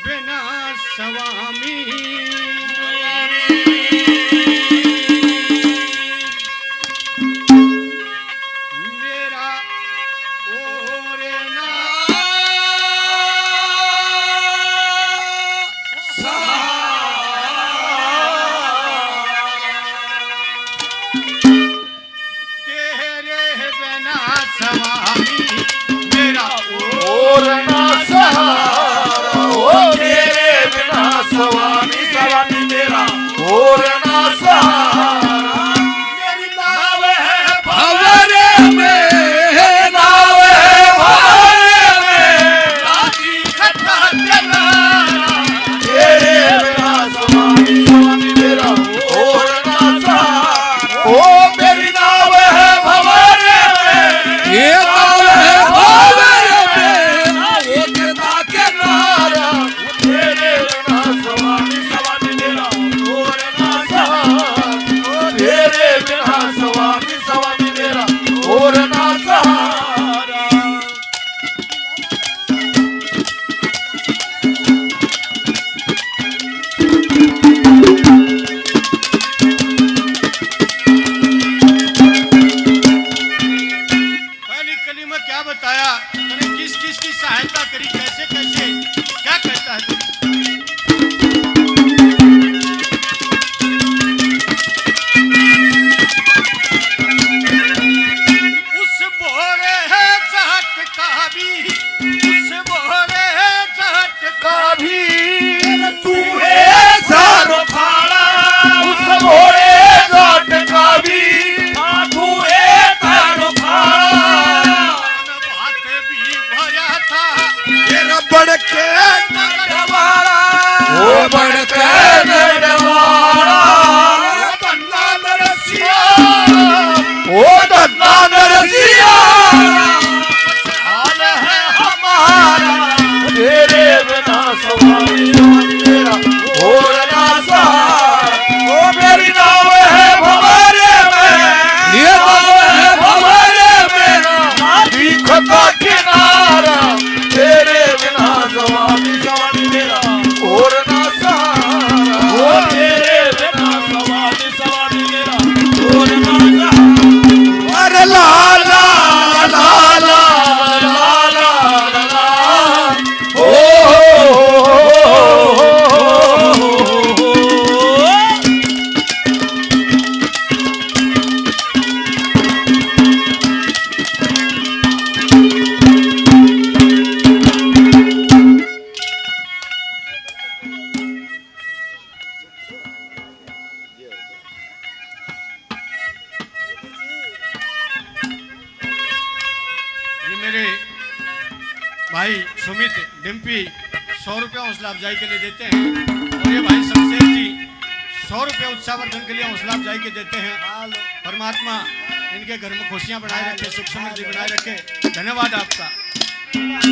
बिना स्वामी मेरा और ना तेरे बिना स्वामी मेरा और ना सहारा ओ तेरे बिना स्वामी स्वामी मेरा और ना सहारा मेरी नाव है भंवरे में नाव है भंवरे में राती खता किनारा तेरे बिना स्वामी स्वामी मेरा और ना सहारा ओ मेरी नाव है भंवरे में ये नाव है भंवरे में वो कितना किनारा तेरे बिना स्वामी स्वामी मेरा और ना सहारा तेरे बिना स्वामी स्वामी मेरा और ना सहारा पहली कली में क्या बताया तूने किस किस की सहायता करी कैसे कैसे क्या कहता है तू? उस बोरे है झटका भी उस बोरे है झटका कभी तू है सारो फाड़ा उस भोरे जाट का भी तू है तारो फाड़ा बात भी भरा था तेरा बड़के नडवाड़ा ओ बड़के नडवाड़ा दन्ना नरसिया ओ दन्ना नरसिया हाल है हमारा तेरे बिना स्वामी मेरा और ना सहारा ओ मेरी नाव है भंवरे में ये नाव है भंवरे में दीख का किनारा तेरे बिना स्वामी स्वामी मेरा और ना सहारा ओ तेरे बिना स्वामी स्वामी मेरा और ना सहारा अरे ला ला ला ला ला ला ला ओ ये मेरे भाई सुमित डिम्पी 100 रुपया हौसला अफजाई के लिए देते हैं और ये भाई शमशेर जी 100 रुपया उत्साहवर्धन के लिए हौसला अफजाई के देते हैं। परमात्मा इनके घर में खुशियां बनाए रखे सुख समृद्धि बनाए रखे। धन्यवाद आपका।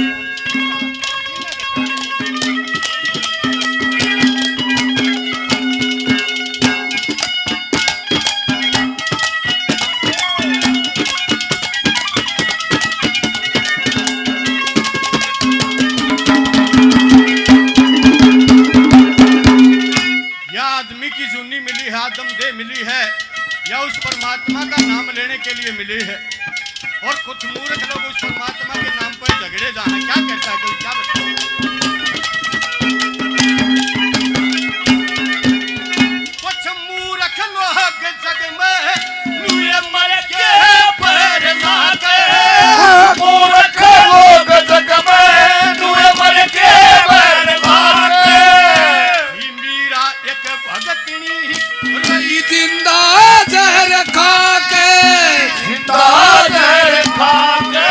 या आदमी की जूनी मिली है आदम दे मिली है या उस परमात्मा का नाम लेने के लिए मिली है और कुछ मूर्ख लोग उस परमात्मा के नाम पर झगड़े जा हैं। क्या कहता है कोई क्या बताए? कुछ मूर्ख लोग जग में लुए मर के पैर लाते मूर्ख लोग जग में दुए मर के पैर मारते मीरा एक भगतनी रही जिंदा जहर खा के जिंदा जहर खा के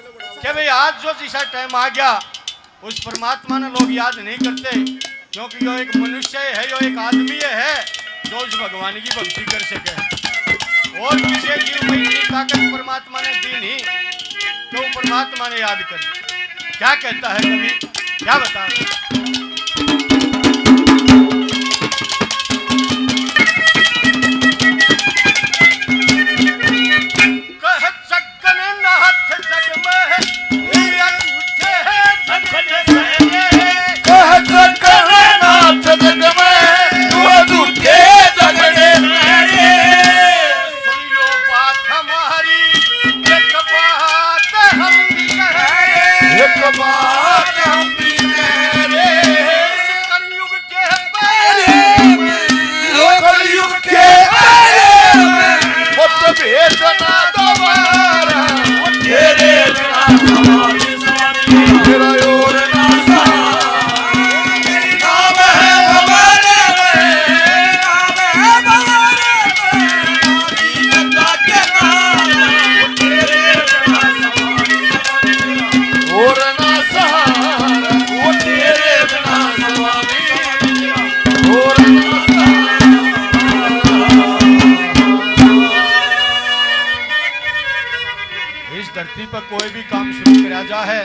कि भाई आज जो जैसा टाइम आ गया उस परमात्मा ने लोग याद नहीं करते, क्योंकि यो एक मनुष्य है, यो एक आदमी है जो उस भगवान की भक्ति कर सके। और किसी जीव में इतनी ताकत परमात्मा ने दी नहीं तो वो परमात्मा ने याद कर लिया। क्या कहता है कवि, क्या बता धरती पर कोई भी काम शुरू करा जा है